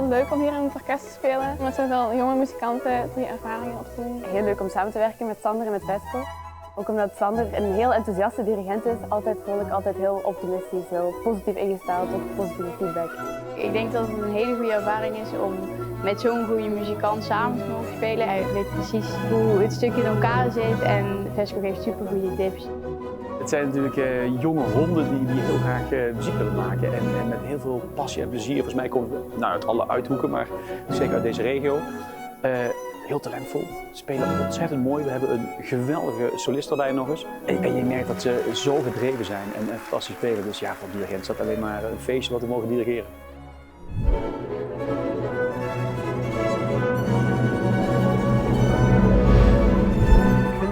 leuk om hier in het orkest te spelen. Met zoveel jonge muzikanten die ervaringen op te doen. Heel leuk om samen te werken met Sander en met Vesco. Ook omdat Sander een heel enthousiaste dirigent is. Altijd vrolijk, altijd heel optimistisch, heel positief ingesteld, ook positieve feedback. Ik denk dat het een hele goede ervaring is om met zo'n goede muzikant samen te mogen spelen. Hij weet precies hoe het stukje in elkaar zit en Vesco geeft super goede tips. Het zijn natuurlijk jonge honden die heel graag muziek willen maken en met heel veel passie en plezier. Volgens mij komen we uit alle uithoeken, maar zeker uit deze regio. Heel talentvol, spelen ontzettend mooi. We hebben een geweldige solist erbij nog eens. En je merkt dat ze zo gedreven zijn en fantastisch spelen. Dus ja, voor een dirigent is dat alleen maar een feestje wat we mogen dirigeren.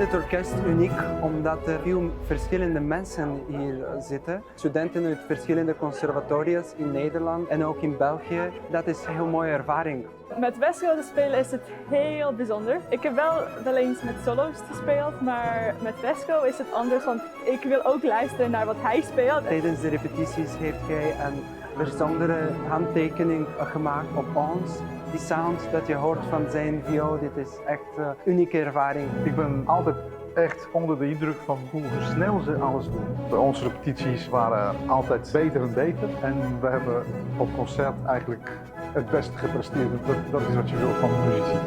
Het orkest uniek omdat er veel verschillende mensen hier zitten. Studenten uit verschillende conservatoria's in Nederland en ook in België. Dat is een heel mooie ervaring. Met Vesco te spelen is het heel bijzonder. Ik heb wel eens met solo's gespeeld, maar met Vesco is het anders, want ik wil ook luisteren naar wat hij speelt. Tijdens de repetities heeft hij een bijzondere handtekening gemaakt op ons. Die sound dat je hoort van zijn viool, dit is echt een unieke ervaring. Ik ben altijd echt onder de indruk van hoe snel ze alles doen. Onze repetities waren altijd beter en beter. En we hebben op concert eigenlijk het beste gepresteerd. Dat is wat je wil van de muzici.